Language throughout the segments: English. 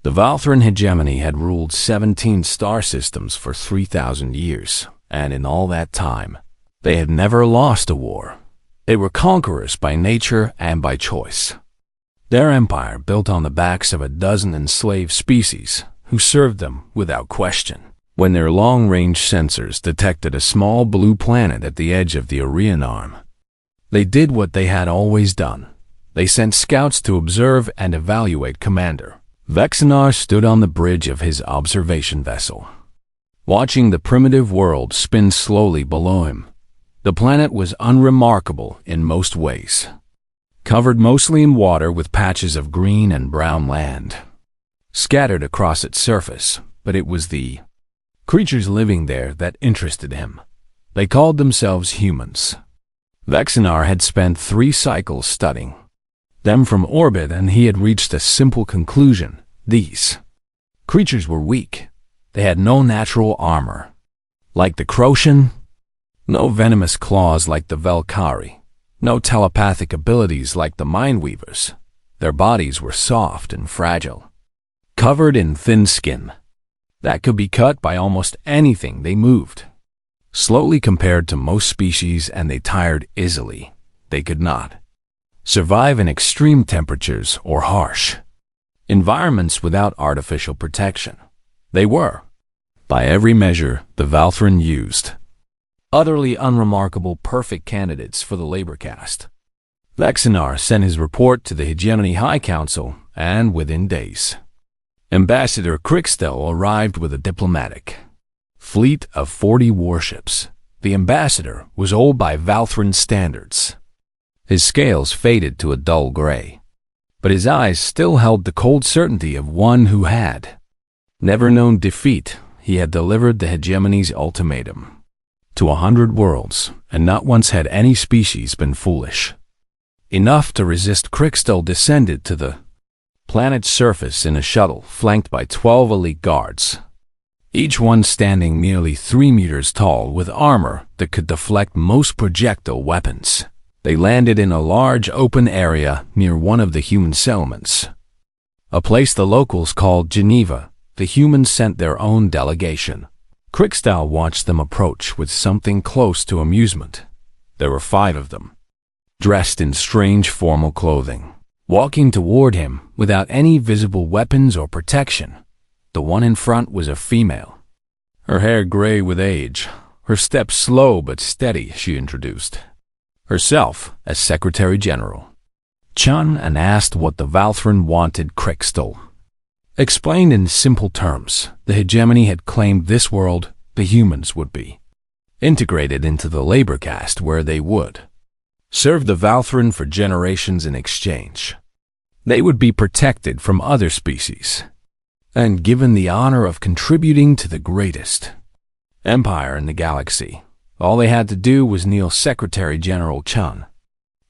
The Valthran hegemony had ruled 17 star systems for 3,000 years, and in all that time, they had never lost a war. They were conquerors by nature and by choice. Their empire built on the backs of a dozen enslaved species who served them without question. When their long-range sensors detected a small blue planet at the edge of the Orion Arm, they did what they had always done. They sent scouts to observe and evaluate Commander. Vexinar stood on the bridge of his observation vessel, watching the primitive world spin slowly below him. The planet was unremarkable in most ways, covered mostly in water with patches of green and brown land scattered across its surface, but it was the creatures living there that interested him. They called themselves humans. Vexinar had spent 3 cycles studying them from orbit, and he had reached a simple conclusion. These creatures were weak. They had no natural armor, like the Crocian, no venomous claws like the Velkari, no telepathic abilities like the Mindweavers. Their bodies were soft and fragile, covered in thin skin that could be cut by almost anything they moved. Slowly compared to most species, and they tired easily. They could not survive in extreme temperatures or harsh environments without artificial protection. They were, by every measure the Valthran used, utterly unremarkable perfect candidates for the labor caste. Vexinar sent his report to the Hegemony High Council, and within days, Ambassador Crixtel arrived with a diplomatic fleet of 40 warships. The ambassador was old by Valthran standards. His scales faded to a dull gray, but his eyes still held the cold certainty of one who had never known defeat. He had delivered the hegemony's ultimatum to 100 worlds, and not once had any species been foolish enough to resist. Crixtel descended to the planet's surface in a shuttle flanked by 12 elite guards, each one standing nearly 3 meters tall with armor that could deflect most projectile weapons. They landed in a large open area near one of the human settlements, a place the locals called Geneva. The humans sent their own delegation. Crixtel watched them approach with something close to amusement. There were 5 of them, dressed in strange formal clothing, walking toward him without any visible weapons or protection. The one in front was a female, her hair gray with age, her steps slow but steady. She introduced herself as Secretary General Chun and asked what the Valthran wanted. Crixtel explained in simple terms. The hegemony had claimed this world, the humans would be integrated into the labor caste, where they would serve the Valthran for generations. In exchange, they would be protected from other species and given the honor of contributing to the greatest empire in the galaxy. All they had to do was kneel. Secretary General Chun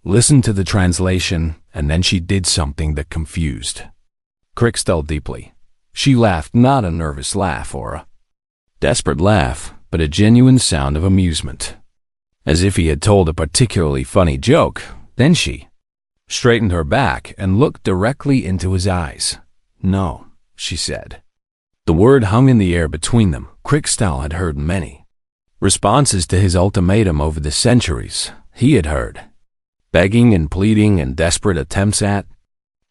listened to the translation, and then she did something that confused Crixtel deeply. She laughed, not a nervous laugh or a desperate laugh, but a genuine sound of amusement, as if he had told a particularly funny joke. Then she straightened her back and looked directly into his eyes. "No," she said. The word hung in the air between them. Crixtel had heard many responses to his ultimatum over the centuries. He had heard begging and pleading and desperate attempts at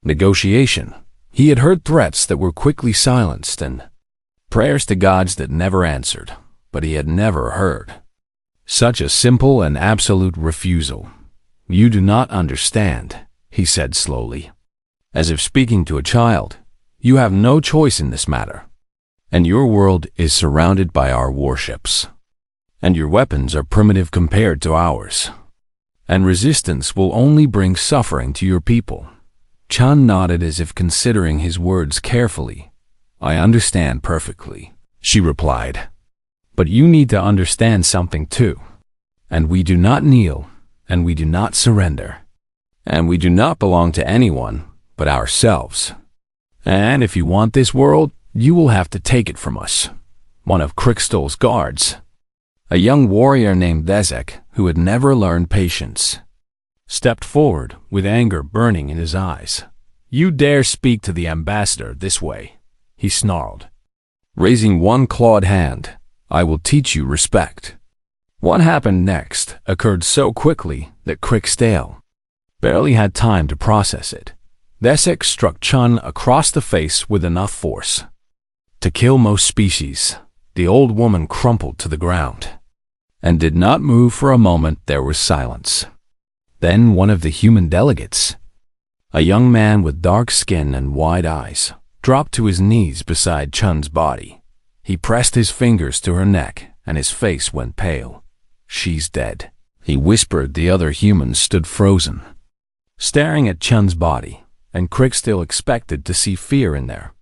negotiation. He had heard threats that were quickly silenced and prayers to gods that never answered, but he had never heard such a simple and absolute refusal. "You do not understand," he said slowly, as if speaking to a child. "You have no choice in this matter, and your world is surrounded by our warships, and your weapons are primitive compared to ours, and resistance will only bring suffering to your people." Chun nodded as if considering his words carefully. "I understand perfectly," she replied. "But you need to understand something too. And we do not kneel, and we do not surrender, and we do not belong to anyone but ourselves. And if you want this world, you will have to take it from us." One of Crixtel's guards, a young warrior named Dezek, who had never learned patience, stepped forward with anger burning in his eyes. "You dare speak to the ambassador this way?" he snarled. Raising one clawed hand, I will teach you respect. What happened next occurred so quickly that Crickstale barely had time to process it. Desek struck Chun across the face with enough force to kill most species. The old woman crumpled to the ground and did not move for a moment. There was silence. Then one of the human delegates, a young man with dark skin and wide eyes, dropped to his knees beside Chun's body. He pressed his fingers to her neck and his face went pale. She's dead, he whispered. The other humans stood frozen, staring at Chun's body, and Crick still expected to see fear in their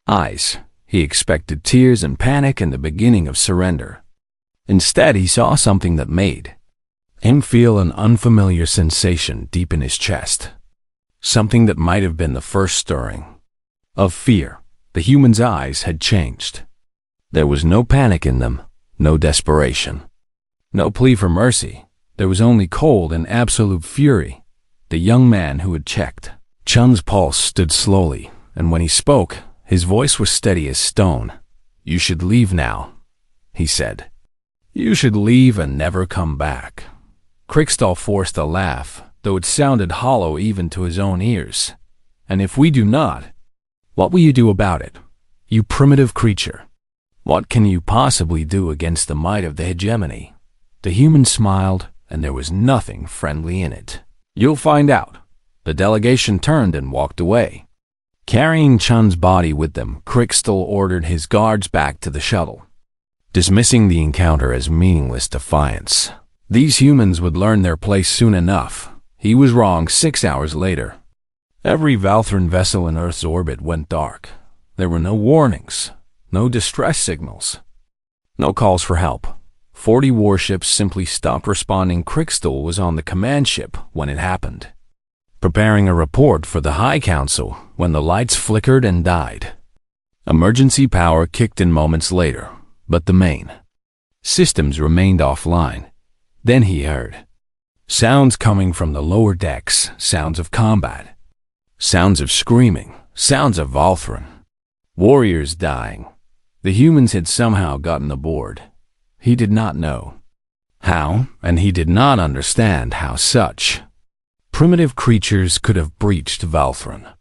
eyes. He expected tears and panic and the beginning of surrender. Instead, he saw something that made him feel an unfamiliar sensation deep in his chest. Something that might have been the first stirring of fear. The human's eyes had changed. There was no panic in them, no desperation, no plea for mercy. There was only cold and absolute fury. The young man who had checked Chun's pulse stood slowly, and when he spoke, his voice was steady as stone. You should leave now, he said. You should leave and never come back. Crickstall forced a laugh, though it sounded hollow even to his own ears. And if we do not, what will you do about it, you primitive creature? What can you possibly do against the might of the hegemony? The human smiled, and there was nothing friendly in it. You'll find out. The delegation turned and walked away, carrying Chun's body with them. Crickstall ordered his guards back to the shuttle, dismissing the encounter as meaningless defiance. These humans would learn their place soon enough. He was wrong. 6 hours later, every Valthran vessel in Earth's orbit went dark. There were no warnings, no distress signals, no calls for help. 40 warships simply stopped responding. Crickstall was on the command ship when it happened, preparing a report for the High Council when the lights flickered and died. Emergency power kicked in moments later, but the main systems remained offline. Then he heard sounds coming from the lower decks, sounds of combat, sounds of screaming, sounds of Valthran warriors dying. The humans had somehow gotten aboard. He did not know how, and he did not understand how such primitive creatures could have breached Valthran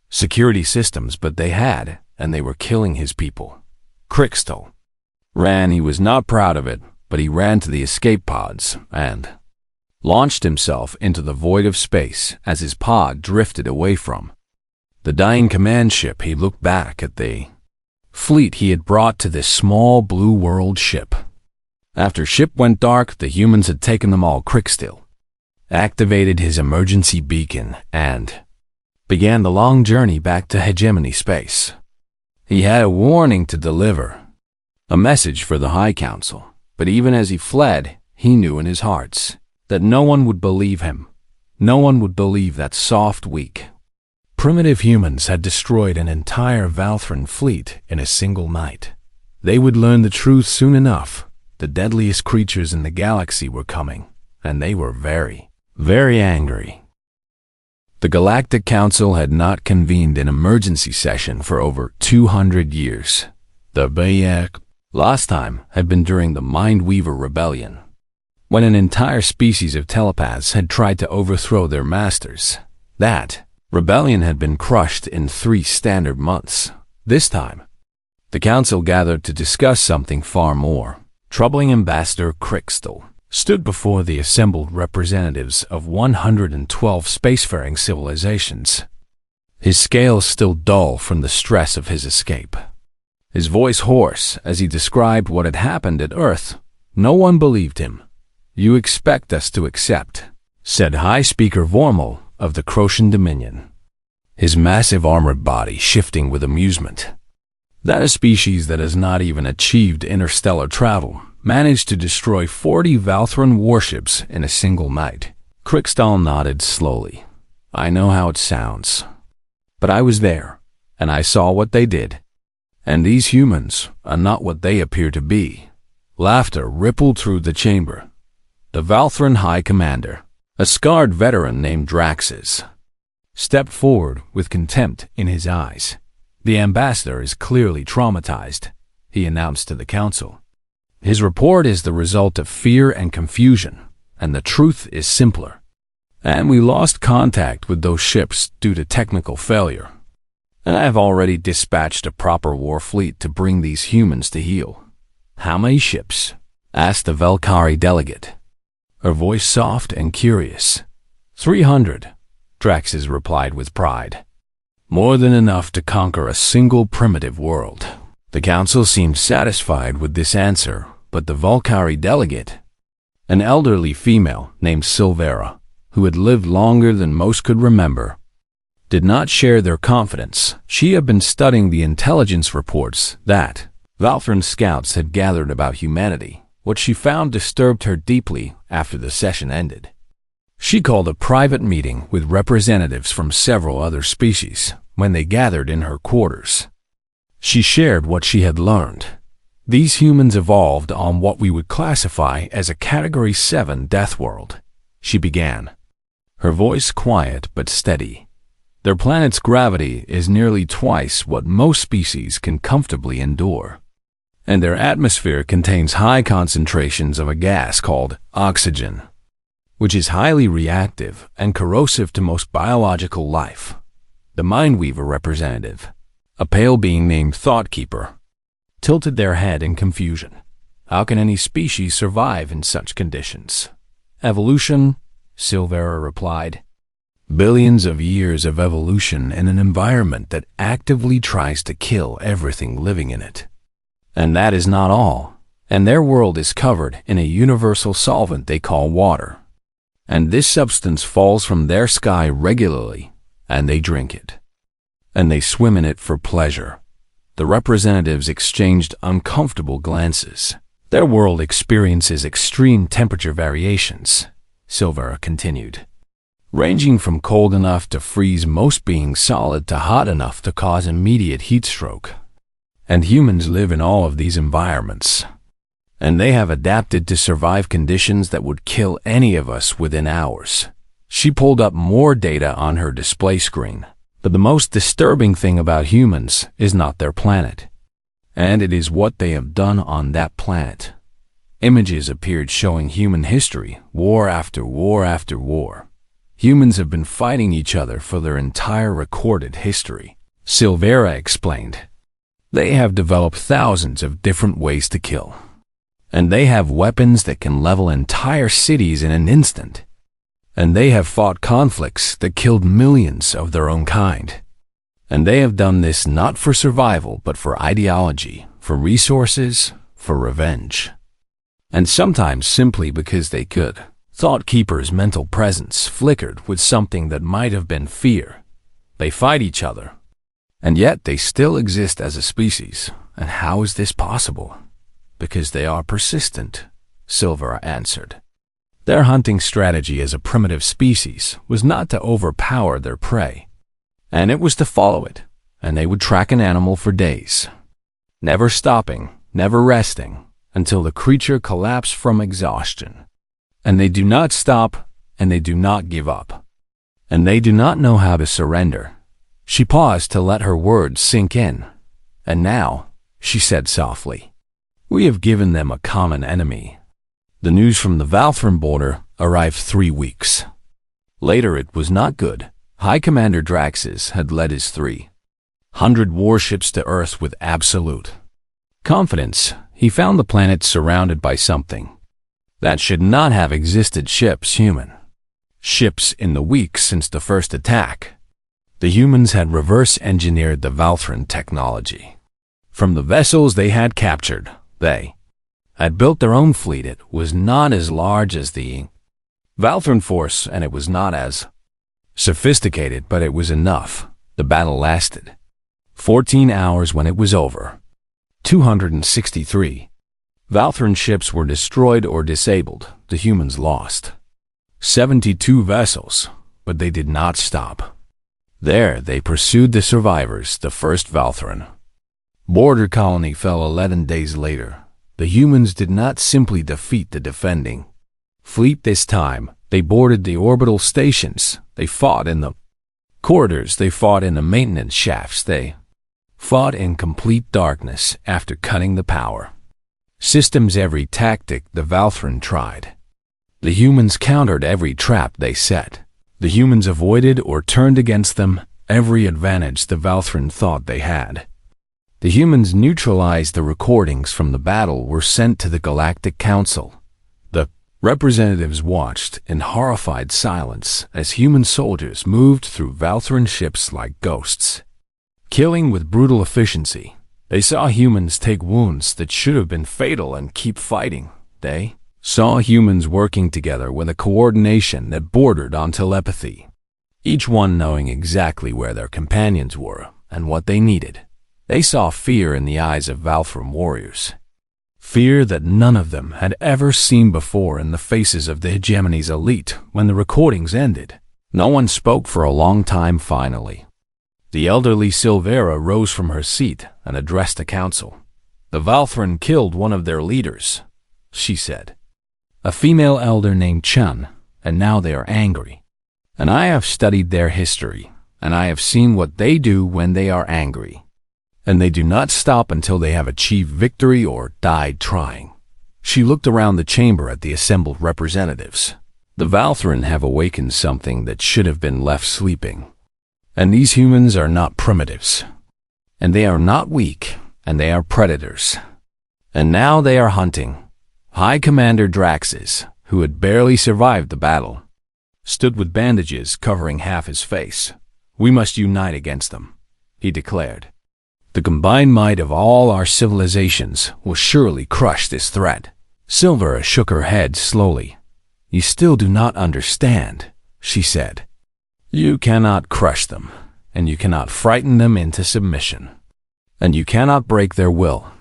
security systems, but they had, and they were killing his people. Crickstall ran. He was not proud of it, but he ran to the escape pods and launched himself into the void of space. As his pod drifted away from the dying command ship, he looked back at the fleet he had brought to this small blue world ship. After ship went dark, the humans had taken them all. Crickstall activated his emergency beacon and began the long journey back to hegemony space. He had a warning to deliver, a message for the High Council, but even as he fled, he knew in his heart that no one would believe him. No one would believe that soft, weak, primitive humans had destroyed an entire Valthran fleet in a single night. They would learn the truth soon enough. The deadliest creatures in the galaxy were coming, and they were very, very angry. The Galactic Council had not convened an emergency session for over 200 years. The last time had been during the Mindweaver Rebellion, when an entire species of telepaths had tried to overthrow their masters. That rebellion had been crushed in 3 standard months. This time, the Council gathered to discuss something far more troubling. Ambassador Crickstall stood before the assembled representatives of 112 spacefaring civilizations, his scales still dull from the stress of his escape, his voice hoarse as he described what had happened at Earth. No one believed him. You expect us to accept, said High Speaker Vormal of the Crocian Dominion, his massive armored body shifting with amusement, that a species that has not even achieved interstellar travel managed to destroy 40 Valthran warships in a single night. Crickstall nodded slowly. I know how it sounds, but I was there, and I saw what they did. And these humans are not what they appear to be. Laughter rippled through the chamber. The Valthran High Commander, a scarred veteran named Draxus, stepped forward with contempt in his eyes. The ambassador is clearly traumatized, he announced to the council. His report is the result of fear and confusion, and the truth is simpler. And we lost contact with those ships due to technical failure. And I have already dispatched a proper war fleet to bring these humans to heel. How many ships? Asked the Valkyrie delegate, her voice soft and curious. 300, Draxus replied with pride. More than enough to conquer a single primitive world. The council seemed satisfied with this answer, but the Valkyrie delegate, an elderly female named Silvera, who had lived longer than most could remember, did not share their confidence. She had been studying the intelligence reports that Valthran scouts had gathered about humanity. What she found disturbed her deeply after the session ended. She called a private meeting with representatives from several other species when they gathered in her quarters. She shared what she had learned. These humans evolved on what we would classify as a Category 7 death world, she began, her voice quiet but steady. Their planet's gravity is nearly twice what most species can comfortably endure, and their atmosphere contains high concentrations of a gas called oxygen, which is highly reactive and corrosive to most biological life. The Mindweaver representative, a pale being named Thoughtkeeper, tilted their head in confusion. How can any species survive in such conditions? Evolution, Silvera replied. Billions of years of evolution in an environment that actively tries to kill everything living in it. And that is not all. And their world is covered in a universal solvent they call water. And this substance falls from their sky regularly, and they drink it. And they swim in it for pleasure. The representatives exchanged uncomfortable glances. Their world experiences extreme temperature variations, Silvera continued, ranging from cold enough to freeze most beings solid to hot enough to cause immediate heat stroke. And humans live in all of these environments. And they have adapted to survive conditions that would kill any of us within hours. She pulled up more data on her display screen. But the most disturbing thing about humans is not their planet, and it is what they have done on that planet. Images appeared showing human history, war after war after war. Humans have been fighting each other for their entire recorded history, Silvera explained. They have developed thousands of different ways to kill, and they have weapons that can level entire cities in an instant. And they have fought conflicts that killed millions of their own kind. And they have done this not for survival, but for ideology, for resources, for revenge. And sometimes simply because they could. Thoughtkeeper's mental presence flickered with something that might have been fear. They fight each other, and yet they still exist as a species. And how is this possible? Because they are persistent, Silvera answered. Their hunting strategy as a primitive species was not to overpower their prey, and it was to follow it, and they would track an animal for days, never stopping, never resting, until the creature collapsed from exhaustion. And they do not stop, and they do not give up, and they do not know how to surrender. She paused to let her words sink in. And now, she said softly, we have given them a common enemy. The news from the Valthran border arrived 3 weeks. Later it was not good. High Commander Draxus had led his 300 warships to Earth with absolute confidence. He found the planet surrounded by something that should not have existed. Ships in the weeks since the first attack. The humans had reverse-engineered the Valthran technology. From the vessels they had captured, they had built their own fleet. It was not as large as the Valthran force, and it was not as sophisticated, but it was enough. The battle lasted 14 hours. When it was over, 263 Valthran ships were destroyed or disabled. The humans lost 72 vessels, but they did not stop. There they pursued the survivors. The first Valthran border colony fell 11 days later. The humans did not simply defeat the defending fleet this time. They boarded the orbital stations. They fought in the corridors. They fought in the maintenance shafts. They fought in complete darkness after cutting the power systems every tactic the Valthran tried. The humans countered every trap they set. The humans avoided or turned against them every advantage the Valthran thought they had. The humans neutralized the recordings from the battle were sent to the Galactic Council. The representatives watched in horrified silence as human soldiers moved through Valthran ships like ghosts, killing with brutal efficiency. They saw humans take wounds that should have been fatal and keep fighting. They saw humans working together with a coordination that bordered on telepathy, each one knowing exactly where their companions were and what they needed. They saw fear in the eyes of Valthran warriors, fear that none of them had ever seen before in the faces of the hegemony's elite. When the recordings ended, no one spoke for a long time. Finally, the elderly Silvera rose from her seat and addressed the council. "The Valthran killed one of their leaders," she said. "A female elder named Chun, and now they are angry. And I have studied their history, and I have seen what they do when they are angry. And they do not stop until they have achieved victory or died trying." She looked around the chamber at the assembled representatives. "The Valthran have awakened something that should have been left sleeping. And these humans are not primitives. And they are not weak, and they are predators. And now they are hunting." High Commander Draxus, who had barely survived the battle, stood with bandages covering half his face. "We must unite against them," he declared. "The combined might of all our civilizations will surely crush this threat." Silvera shook her head slowly. "You still do not understand," she said. "You cannot crush them, and you cannot frighten them into submission. And you cannot break their will.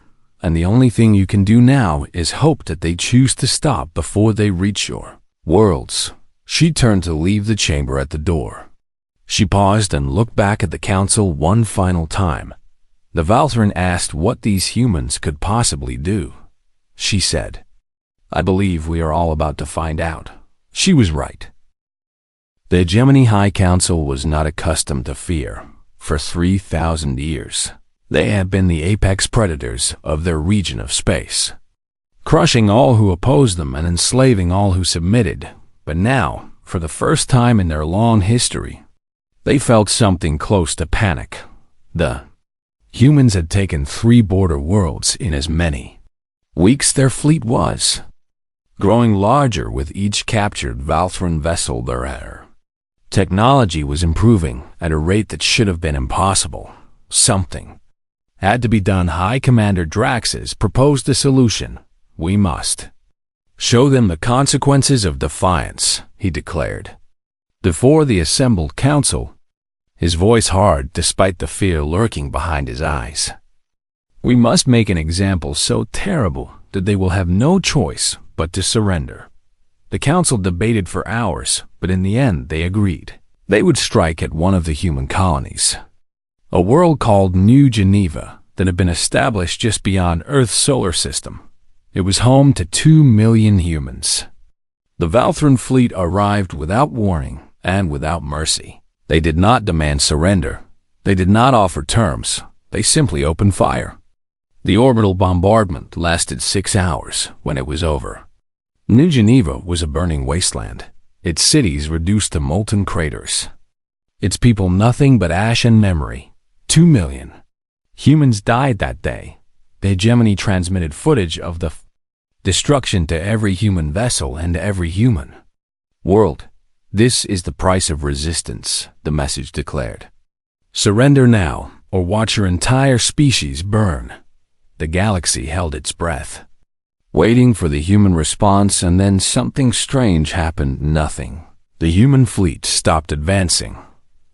And the only thing you can do now is hope that they choose to stop before they reach your worlds." She turned to leave the chamber at the door. She paused and looked back at the council one final time. The Valthran asked what these humans could possibly do. She said, "I believe we are all about to find out." She was right. The Hegemony High Council was not accustomed to fear. For 3,000 years, they had been the apex predators of their region of space, crushing all who opposed them and enslaving all who submitted. But now, for the first time in their long history, they felt something close to panic. The humans had taken 3 border worlds in as many weeks their fleet was, growing larger with each captured Valthran vessel their technology was improving at a rate that should have been impossible. Something had to be done. High Commander Draxus proposed a solution. "We must show them the consequences of defiance," he declared. Before the assembled council, his voice hard despite the fear lurking behind his eyes. "We must make an example so terrible that they will have no choice but to surrender." The council debated for hours, but in the end they agreed. They would strike at one of the human colonies, a world called New Geneva that had been established just beyond Earth's solar system. It was home to 2 million humans. The Valthran fleet arrived without warning and without mercy. They did not demand surrender. They did not offer terms. They simply opened fire. The orbital bombardment lasted 6 hours. When it was over, New Geneva was a burning wasteland, its cities reduced to molten craters, its people nothing but ash and memory. 2 million humans died that day. The Hegemony transmitted footage of the destruction to every human vessel and every human world. "This is the price of resistance," the message declared. "Surrender now, or watch your entire species burn." The galaxy held its breath, waiting for the human response, and then something strange happened. Nothing. The human fleet stopped advancing.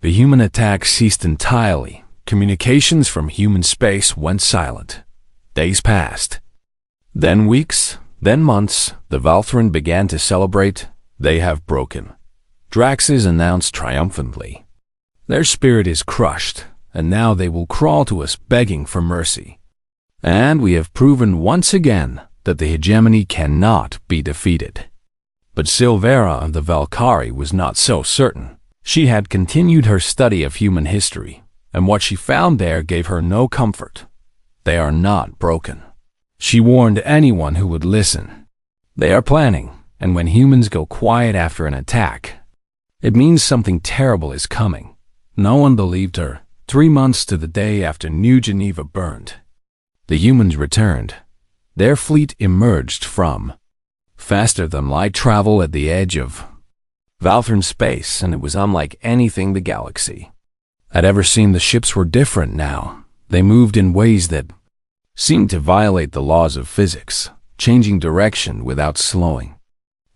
The human attack ceased entirely. Communications from human space went silent. Days passed. Then weeks, then months. The Valthran began to celebrate. "They have broken," Draxus announced triumphantly. "Their spirit is crushed, and now they will crawl to us begging for mercy. And we have proven once again that the hegemony cannot be defeated." But Silvera of the Valkyrie was not so certain. She had continued her study of human history. and what she found there gave her no comfort. They are not broken. She warned anyone who would listen. They are planning, and when humans go quiet after an attack, it means something terrible is coming. No one believed her. 3 months to the day after New Geneva burned, the humans returned. Their fleet emerged from faster than light travel at the edge of Valthran space, and it was unlike anything the galaxy had ever seen. The ships were different now. They moved in ways that seemed to violate the laws of physics, changing direction without slowing,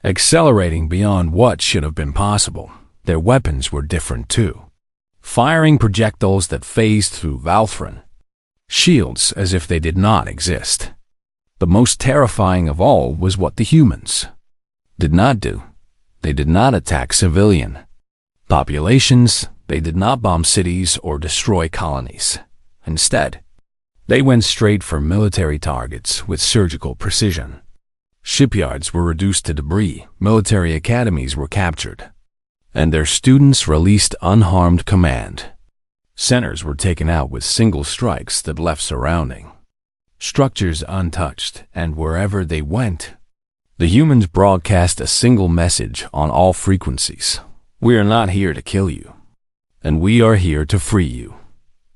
accelerating beyond what should have been possible. Their weapons were different too, firing projectiles that phased through Valthran, shields as if they did not exist. The most terrifying of all was what the humans did not do. They did not attack civilian populations. They did not bomb cities or destroy colonies. Instead, they went straight for military targets with surgical precision. Shipyards were reduced to debris, military academies were captured, and their students released unharmed command. Centers were taken out with single strikes that left surrounding structures untouched, and wherever they went, the humans broadcast a single message on all frequencies. We are not here to kill you, and we are here to free you.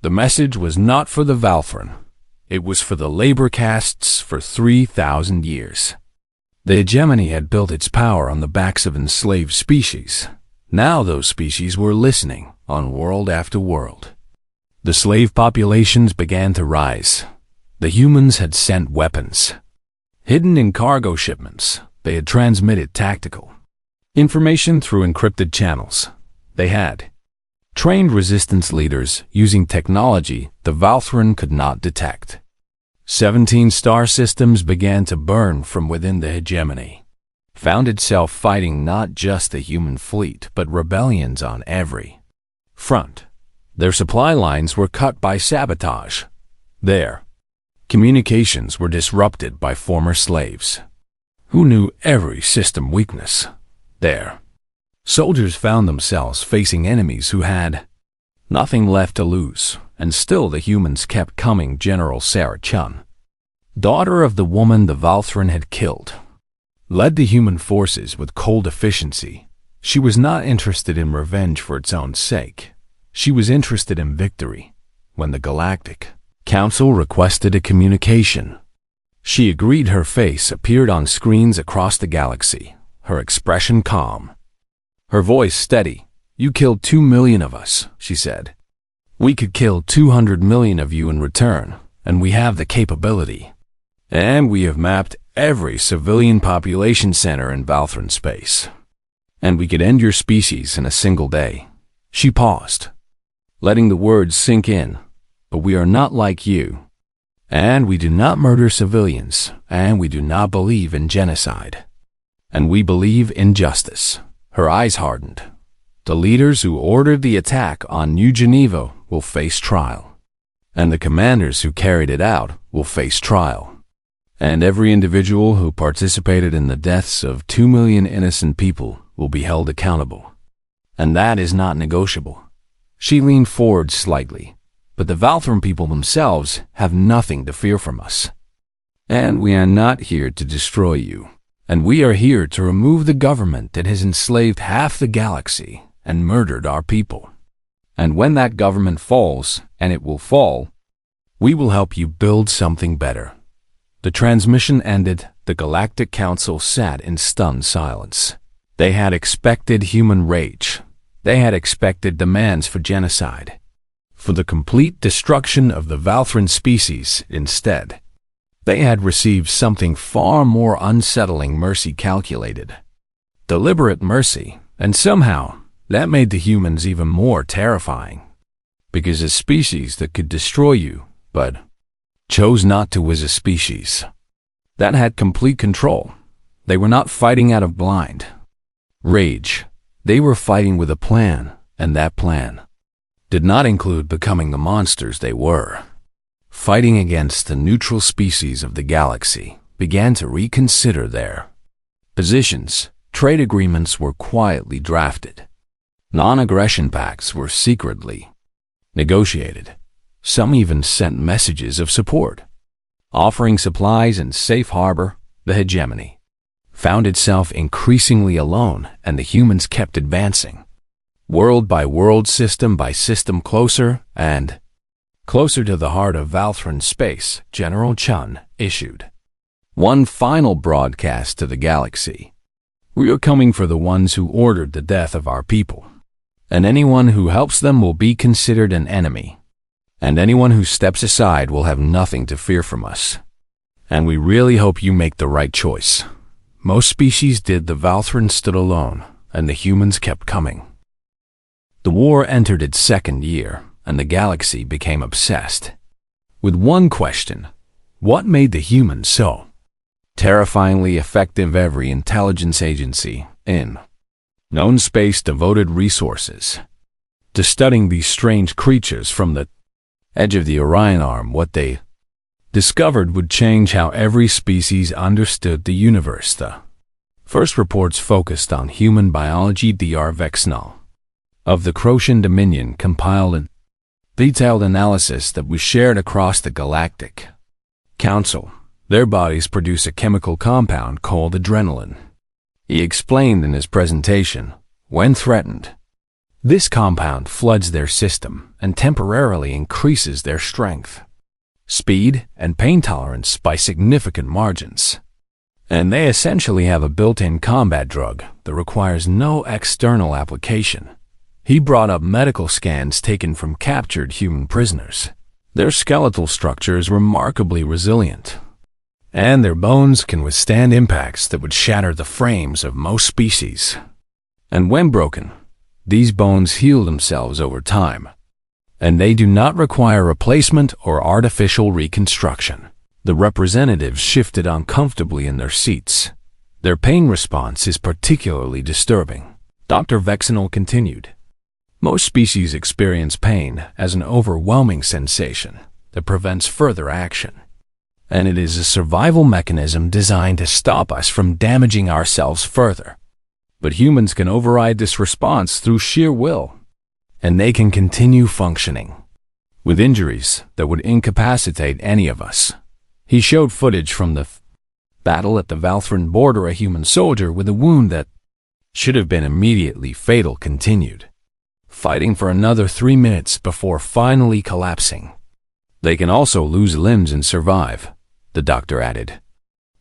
The message was not for the Valthran. It was for the labor castes for 3,000 years. The hegemony had built its power on the backs of enslaved species. Now those species were listening on world after world. The slave populations began to rise. The humans had sent weapons. Hidden in cargo shipments, they had transmitted tactical information through encrypted channels. They had trained resistance leaders using technology the Valthran could not detect. 17 star systems began to burn from within the hegemony, found itself fighting not just the human fleet but rebellions on every front. Their supply lines were cut by sabotage. Their communications were disrupted by former slaves who knew every system weakness. Their soldiers found themselves facing enemies who had nothing left to lose, and still the humans kept coming. General Sarah Chun, daughter of the woman the Valthran had killed, led the human forces with cold efficiency. She was not interested in revenge for its own sake. She was interested in victory. When the Galactic Council requested a communication, she agreed. Her face appeared on screens across the galaxy, her expression calm, her voice steady. You killed 2 million of us, she said. We could kill 200 million of you in return, and we have the capability. And we have mapped every civilian population center in Valthran space. And we could end your species in a single day. She paused, letting the words sink in. But we are not like you. And we do not murder civilians, and we do not believe in genocide. And we believe in justice. Her eyes hardened. The leaders who ordered the attack on New Geneva will face trial, and the commanders who carried it out will face trial, and every individual who participated in the deaths of 2 million innocent people will be held accountable. And that is not negotiable. She leaned forward slightly. But the Valthran people themselves have nothing to fear from us. And we are not here to destroy you. And we are here to remove the government that has enslaved half the galaxy and murdered our people. And when that government falls, and it will fall, we will help you build something better. The transmission ended. The Galactic Council sat in stunned silence. They had expected human rage. They had expected demands for genocide, for the complete destruction of the Valthran species. Instead, they had received something far more unsettling: mercy, calculated, deliberate mercy. And somehow, that made the humans even more terrifying. Because a species that could destroy you, but chose not to, was a species that had complete control. They were not fighting out of blind rage. They were fighting with a plan, and that plan did not include becoming the monsters they were. Fighting against the neutral species of the galaxy began to reconsider their positions. Trade agreements were quietly drafted. Non-aggression pacts were secretly negotiated. Some even sent messages of support, offering supplies and safe harbor. The hegemony found itself increasingly alone, and the humans kept advancing, world by world, system by system, closer and closer to the heart of Valthran space. General Chun issued one final broadcast to the galaxy. We are coming for the ones who ordered the death of our people, and anyone who helps them will be considered an enemy, and anyone who steps aside will have nothing to fear from us. And we really hope you make the right choice. Most species did. The Valthran stood alone, and the humans kept coming. The war entered its second year, and the galaxy became obsessed with one question: what made the humans so terrifyingly effective? Every intelligence agency in known space devoted resources to studying these strange creatures from the edge of the Orion Arm. What they discovered would change how every species understood the universe. The first reports focused on human biology. Dr. Vexnall of the Crocian Dominion compiled a detailed analysis that was shared across the Galactic Council. Their bodies produce a chemical compound called adrenaline. He explained in his presentation, when threatened, this compound floods their system and temporarily increases their strength, speed, and pain tolerance by significant margins. And they essentially have a built-in combat drug that requires no external application. He brought up medical scans taken from captured human prisoners. Their skeletal structure is remarkably resilient, and their bones can withstand impacts that would shatter the frames of most species. And when broken, these bones heal themselves over time, and they do not require replacement or artificial reconstruction. The representatives shifted uncomfortably in their seats. Their pain response is particularly disturbing. Dr. Vexnall continued. Most species experience pain as an overwhelming sensation that prevents further action, and it is a survival mechanism designed to stop us from damaging ourselves further. But humans can override this response through sheer will, and they can continue functioning with injuries that would incapacitate any of us. He showed footage from the battle at the Valthran border. A human soldier with a wound that should have been immediately fatal continued fighting for another 3 minutes before finally collapsing. They can also lose limbs and survive, the doctor added.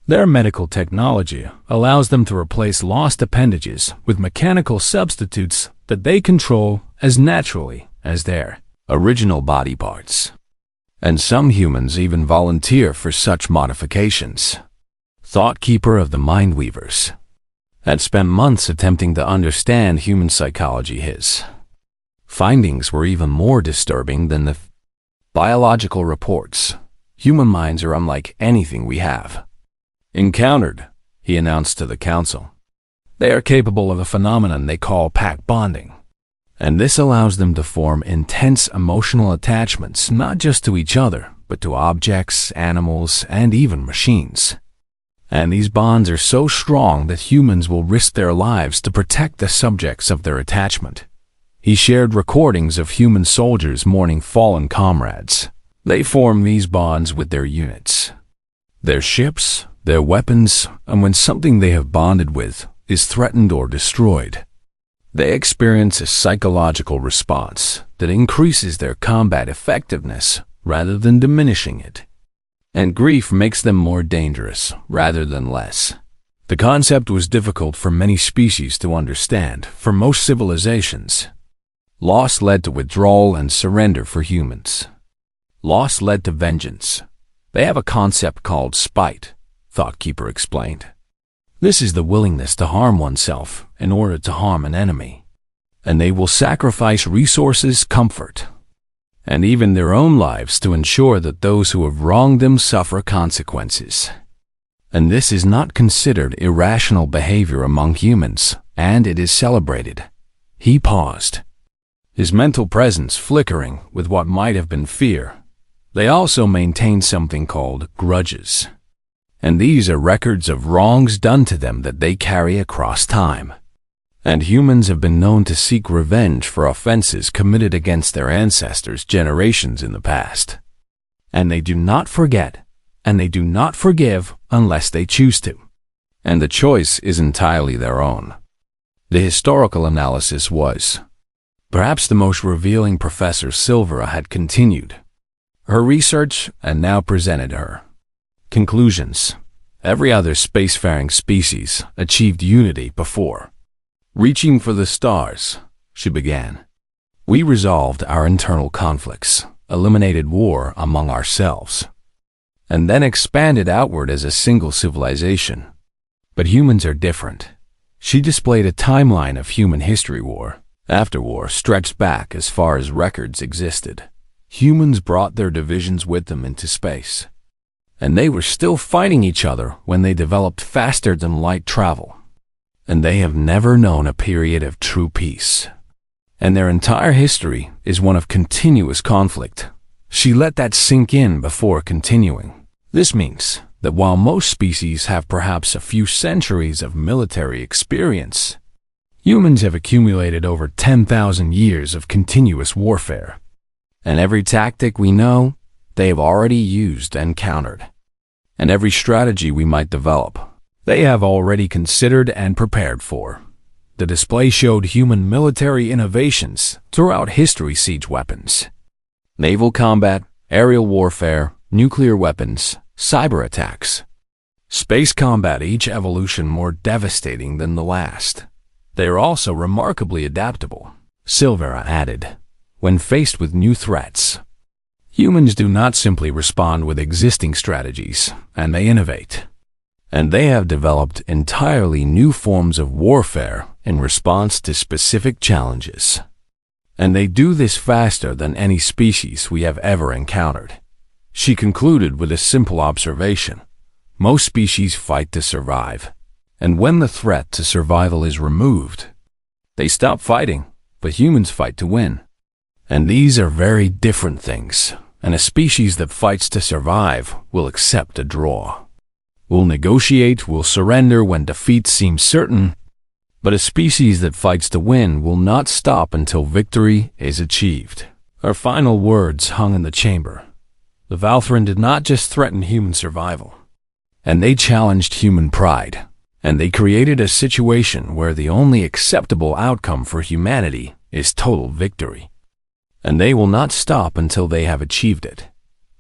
Their medical technology allows them to replace lost appendages with mechanical substitutes that they control as naturally as their original body parts. And some humans even volunteer for such modifications. Thoughtkeeper of the Mindweavers had spent months attempting to understand human psychology. His findings were even more disturbing than the biological reports. Human minds are unlike anything we have encountered, he announced to the council. They are capable of a phenomenon they call pack bonding, and this allows them to form intense emotional attachments not just to each other, but to objects, animals, and even machines. And these bonds are so strong that humans will risk their lives to protect the subjects of their attachment. He shared recordings of human soldiers mourning fallen comrades. They form these bonds with their units, their ships, their weapons, and when something they have bonded with is threatened or destroyed, they experience a psychological response that increases their combat effectiveness rather than diminishing it. And grief makes them more dangerous rather than less. The concept was difficult for many species to understand. For most civilizations, loss led to withdrawal and surrender. For humans, loss led to vengeance. They have a concept called spite, Thoughtkeeper explained. This is the willingness to harm oneself in order to harm an enemy, and they will sacrifice resources, comfort, and even their own lives to ensure that those who have wronged them suffer consequences. And this is not considered irrational behavior among humans, and it is celebrated. He paused, his mental presence flickering with what might have been fear. They also maintain something called grudges, and these are records of wrongs done to them that they carry across time. And humans have been known to seek revenge for offenses committed against their ancestors generations in the past. And they do not forget, and they do not forgive unless they choose to. And the choice is entirely their own. The historical analysis was perhaps the most revealing. Professor Silvera had continued her research and now presented her conclusions. Every other spacefaring species achieved unity before reaching for the stars, she began. We resolved our internal conflicts, eliminated war among ourselves, and then expanded outward as a single civilization. But humans are different. She displayed a timeline of human history. War after war stretched back as far as records existed. Humans brought their divisions with them into space, and they were still fighting each other when they developed faster-than-light travel. And they have never known a period of true peace. And their entire history is one of continuous conflict. She let that sink in before continuing. This means that while most species have perhaps a few centuries of military experience, humans have accumulated over 10,000 years of continuous warfare. And every tactic we know, they have already used and countered. And every strategy we might develop, they have already considered and prepared for. The display showed human military innovations throughout history: siege weapons, naval combat, aerial warfare, nuclear weapons, cyber attacks, space combat, each evolution more devastating than the last. They are also remarkably adaptable, Silvera added. When faced with new threats, humans do not simply respond with existing strategies, and they innovate. And they have developed entirely new forms of warfare in response to specific challenges. And they do this faster than any species we have ever encountered. She concluded with a simple observation. Most species fight to survive. And when the threat to survival is removed, they stop fighting, but humans fight to win. And these are very different things. And a species that fights to survive will accept a draw, will negotiate, will surrender when defeat seems certain. But a species that fights to win will not stop until victory is achieved. Her final words hung in the chamber. The Valthran did not just threaten human survival, and they challenged human pride. And they created a situation where the only acceptable outcome for humanity is total victory. And they will not stop until they have achieved it.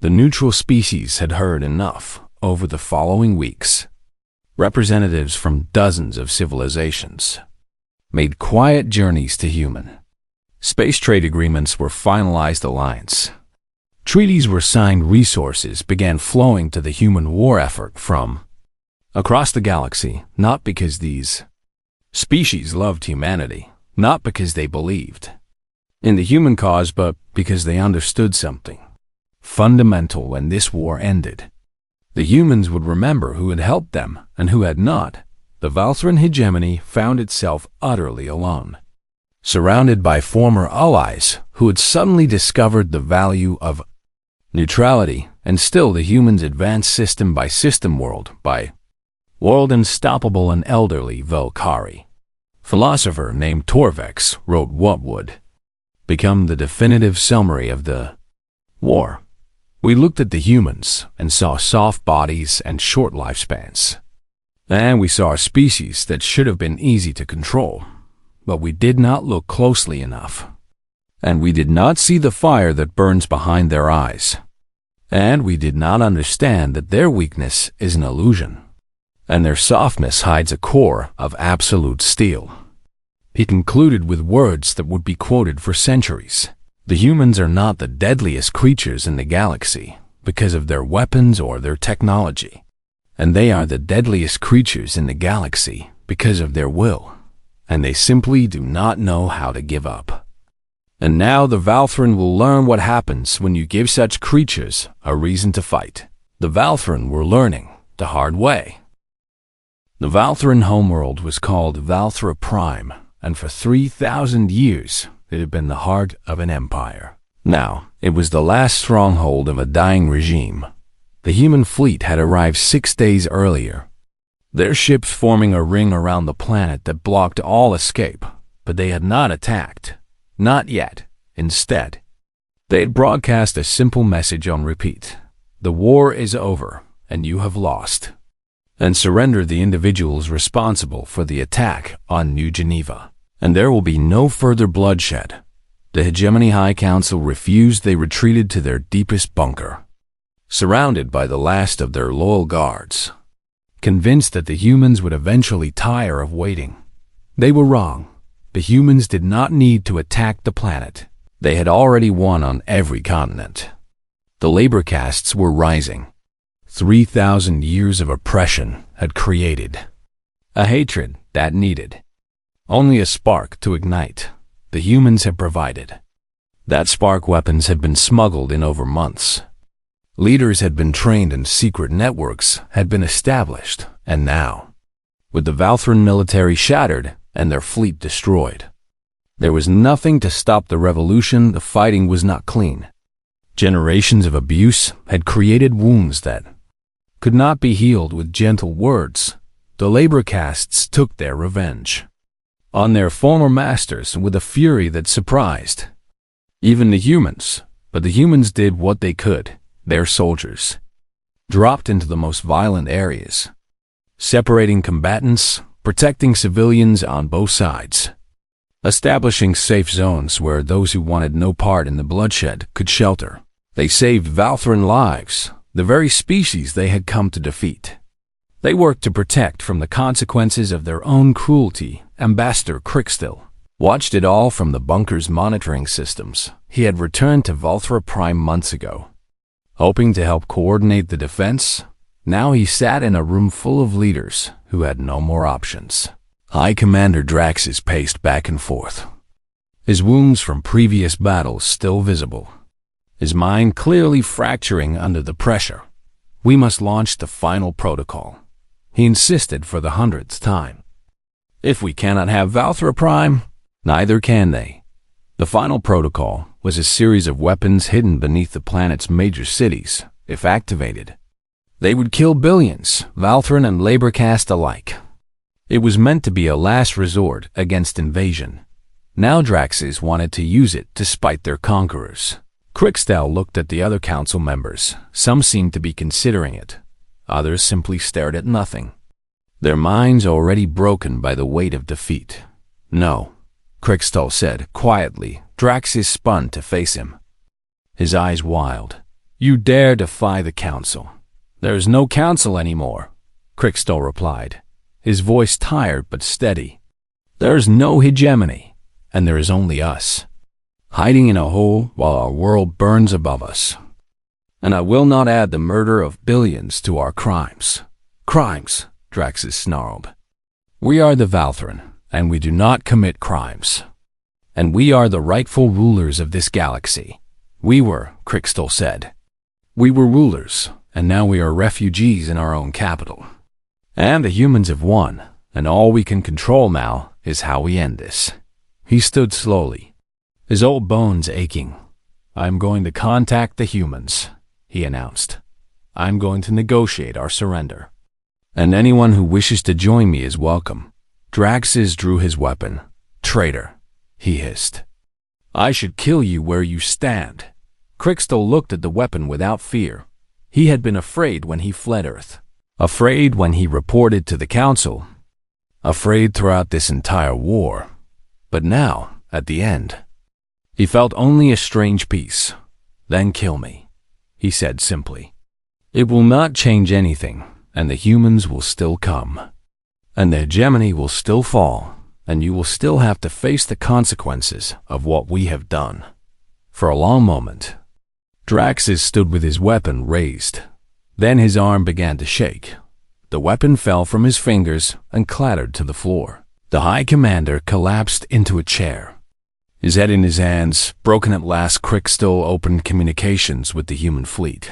The neutral species had heard enough. Over the following weeks, representatives from dozens of civilizations made quiet journeys to human. Space trade agreements were finalized. Alliance treaties were signed. Resources began flowing to the human war effort from across the galaxy, not because these species loved humanity, not because they believed in the human cause, but because they understood something fundamental. When this war ended, the humans would remember who had helped them and who had not. The Valthran hegemony found itself utterly alone, surrounded by former allies who had suddenly discovered the value of neutrality. And still the humans advanced system by system, world by world. Unstoppable. An elderly Velkari philosopher named Torvex wrote what would become the definitive summary of the war. We looked at the humans and saw soft bodies and short lifespans. And we saw a species that should have been easy to control, but we did not look closely enough. And we did not see the fire that burns behind their eyes. And we did not understand that their weakness is an illusion, and their softness hides a core of absolute steel. He concluded with words that would be quoted for centuries. The humans are not the deadliest creatures in the galaxy because of their weapons or their technology, and they are the deadliest creatures in the galaxy because of their will, and they simply do not know how to give up. And now the Valthran will learn what happens when you give such creatures a reason to fight. The Valthran were learning the hard way. The Valthran homeworld was called Valthra Prime, and for 3,000 years it had been the heart of an empire. Now, it was the last stronghold of a dying regime. The human fleet had arrived 6 days earlier. their ships forming a ring around the planet that blocked all escape, but they had not attacked. Not yet. Instead, they had broadcast a simple message on repeat. The war is over, and you have lost. And surrender the individuals responsible for the attack on New Geneva. And there will be no further bloodshed. The Hegemony High Council refused. They retreated to their deepest bunker, surrounded by the last of their loyal guards, convinced that the humans would eventually tire of waiting. They were wrong. The humans did not need to attack the planet. They had already won on every continent. The labor castes were rising. 3,000 years of oppression had created a hatred that needed only a spark to ignite. The humans had provided. That spark weapons had been smuggled in over months. Leaders had been trained and secret networks had been established, and now, with the Valthran military shattered and their fleet destroyed, there was nothing to stop the revolution. The fighting was not clean. Generations of abuse had created wounds that could not be healed with gentle words. The labor castes took their revenge on their former masters with a fury that surprised even the humans. But the humans did what they could. Their soldiers dropped into the most violent areas, separating combatants, protecting civilians on both sides, establishing safe zones where those who wanted no part in the bloodshed could shelter. They saved Valthran lives, the very species they had come to defeat. They worked to protect from the consequences of their own cruelty. Ambassador Crickstill watched it all from the bunker's monitoring systems. He had returned to Valthra Prime months ago, hoping to help coordinate the defense. Now he sat in a room full of leaders who had no more options. High Commander Draxus paced back and forth, his wounds from previous battles still visible, his mind clearly fracturing under the pressure. We must launch the final protocol, he insisted for the 100th time. If we cannot have Valthra Prime, neither can they. The final protocol was a series of weapons hidden beneath the planet's major cities. If activated, they would kill billions, Valthran and labor caste alike. It was meant to be a last resort against invasion. Now Draxus wanted to use it to spite their conquerors. Crickstill looked at the other council members. Some seemed to be considering it. Others simply stared at nothing, their minds already broken by the weight of defeat. No, Crickstill said quietly. Draxus spun to face him, his eyes wild. You dare defy the council? There is no council anymore, Crickstill replied, his voice tired but steady. There is no hegemony, and there is only us, hiding in a hole while our world burns above us. And I will not add the murder of billions to our crimes. Crimes, Draxus snarled. We are the Valthran, and we do not commit crimes. And we are the rightful rulers of this galaxy. We were, Crickstill said. We were rulers, and now we are refugees in our own capital. And the humans have won, and all we can control now is how we end this. He stood slowly, his old bones aching. I'm going to contact the humans, he announced. I'm going to negotiate our surrender. And anyone who wishes to join me is welcome. Draxus drew his weapon. Traitor, he hissed. I should kill you where you stand. Crickstill looked at the weapon without fear. He had been afraid when he fled Earth, afraid when he reported to the council, afraid throughout this entire war. But now, at the end, he felt only a strange peace. Then kill me, he said simply. It will not change anything, and the humans will still come. And the hegemony will still fall, and you will still have to face the consequences of what we have done. For a long moment, Draxus stood with his weapon raised. Then his arm began to shake. The weapon fell from his fingers and clattered to the floor. The High Commander collapsed into a chair, his head in his hands. Broken at last, Crickstill opened communications with the human fleet.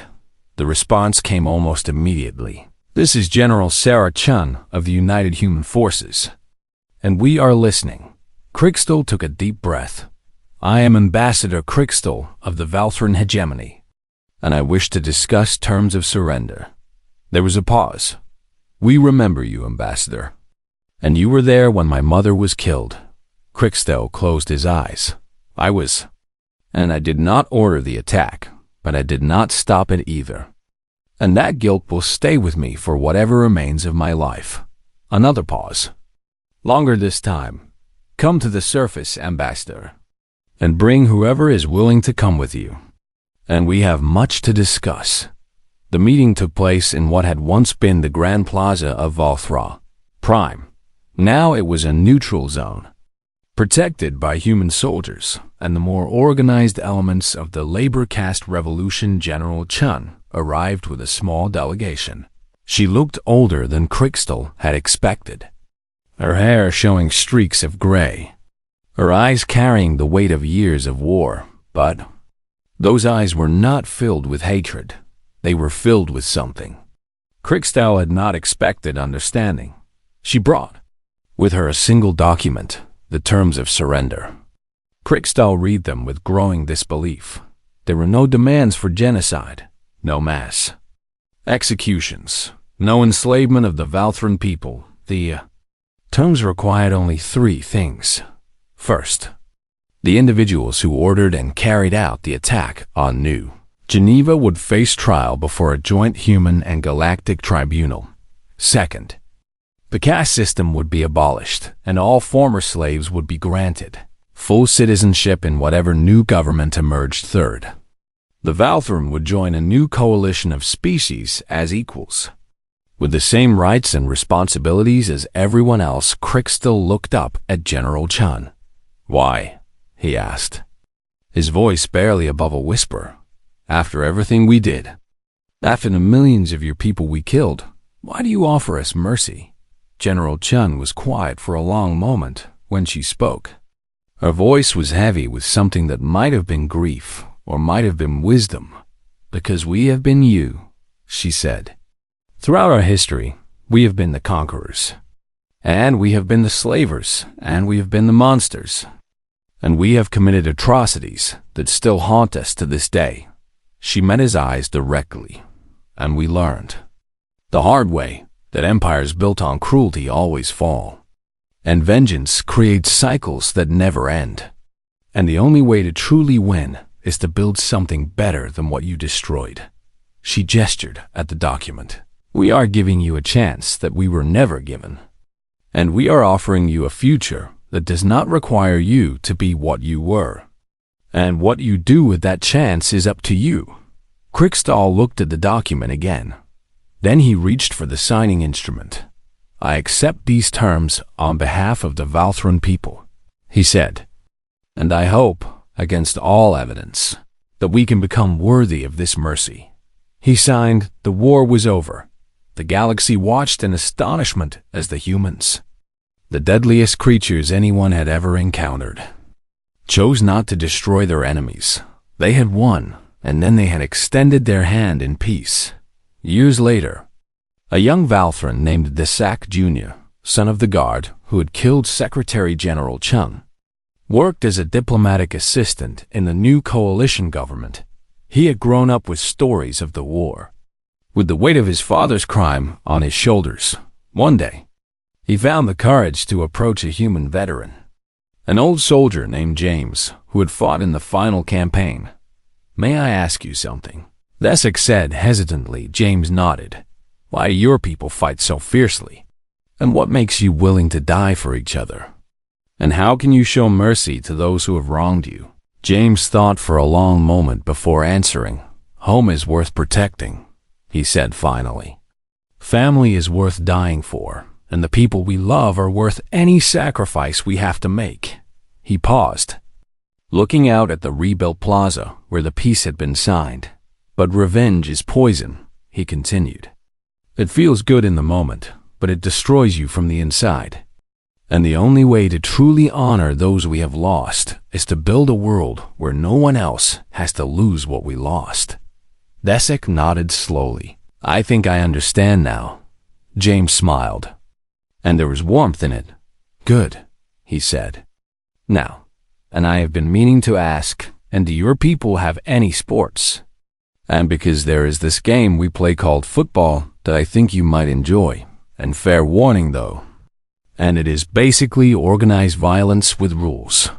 The response came almost immediately. This is General Sarah Chun of the United Human Forces, and we are listening. Crickstill took a deep breath. I am Ambassador Crickstill of the Valthran hegemony, and I wish to discuss terms of surrender. There was a pause. We remember you, Ambassador. And you were there when my mother was killed. Crickstow closed his eyes. And I did not order the attack, but I did not stop it either. And that guilt will stay with me for whatever remains of my life. Another pause. Longer this time. Come to the surface, Ambassador, and bring whoever is willing to come with you. And we have much to discuss. The meeting took place in what had once been the Grand Plaza of Valthra Prime. Now it was a neutral zone, protected by human soldiers and the more organized elements of the labor caste revolution. General Chun arrived with a small delegation. She looked older than Crickstow had expected, her hair showing streaks of gray, her eyes carrying the weight of years of war. But those eyes were not filled with hatred. They were filled with something. Crickstow had not expected understanding. She brought with her a single document, the terms of surrender. Crickstow read them with growing disbelief. There were no demands for genocide, no mass executions, no enslavement of the Valthran people. The terms required only three things. First, the individuals who ordered and carried out the attack on New Geneva would face trial before a joint human and galactic tribunal. Second, the caste system would be abolished, and all former slaves would be granted full citizenship in whatever new government emerged. Third, the Valthran would join a new coalition of species as equals, with the same rights and responsibilities as everyone else. Crickstow looked up at General Chun. Why? He asked, his voice barely above a whisper. After everything we did, after the millions of your people we killed, why do you offer us mercy? General Chun was quiet for a long moment when she spoke. Her voice was heavy with something that might have been grief or might have been wisdom. Because we have been you, she said. Throughout our history, we have been the conquerors, and we have been the slavers, and we have been the monsters, and we have committed atrocities that still haunt us to this day. She met his eyes directly, and we learned the hard way that empires built on cruelty always fall, and vengeance creates cycles that never end. And the only way to truly win is to build something better than what you destroyed. She gestured at the document. We are giving you a chance that we were never given, and we are offering you a future that does not require you to be what you were. And what you do with that chance is up to you. Crickstow looked at the document again. Then he reached for the signing instrument. I accept these terms on behalf of the Valthran people, he said. And I hope, against all evidence, that we can become worthy of this mercy. He signed. The war was over. The galaxy watched in astonishment as the humans, the deadliest creatures anyone had ever encountered, chose not to destroy their enemies. They had won, and then they had extended their hand in peace. Years later, a young Valthran named Desak Jr., son of the guard who had killed Secretary General Chung, worked as a diplomatic assistant in the new coalition government. He had grown up with stories of the war, with the weight of his father's crime on his shoulders. One day, he found the courage to approach a human veteran, an old soldier named James, who had fought in the final campaign. May I ask you something? Desak said hesitantly. James nodded. Why do your people fight so fiercely? And what makes you willing to die for each other? And how can you show mercy to those who have wronged you? James thought for a long moment before answering. Home is worth protecting, he said finally. Family is worth dying for, and the people we love are worth any sacrifice we have to make. He paused, looking out at the rebuilt plaza where the peace had been signed. But revenge is poison, he continued. It feels good in the moment, but it destroys you from the inside. And the only way to truly honor those we have lost is to build a world where no one else has to lose what we lost. Desak nodded slowly. I think I understand now. James smiled, and there was warmth in it. Good, he said. Now, and I have been meaning to ask, and do your people have any sports? And because there is this game we play called football that I think you might enjoy. And fair warning, though. And it is basically organized violence with rules.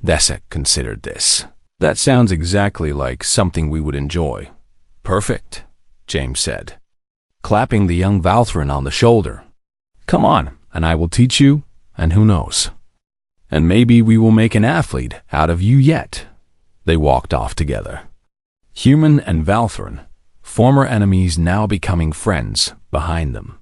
Desek considered this. That sounds exactly like something we would enjoy. Perfect, James said, clapping the young Valthrin on the shoulder. Come on, and I will teach you, and who knows? And maybe we will make an athlete out of you yet. They walked off together. Human and Valthrin, former enemies now becoming friends, behind them.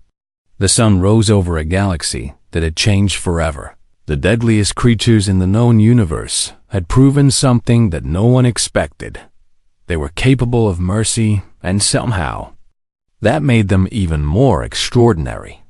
The sun rose over a galaxy that had changed forever. The deadliest creatures in the known universe had proven something that no one expected. They were capable of mercy, and somehow, that made them even more extraordinary.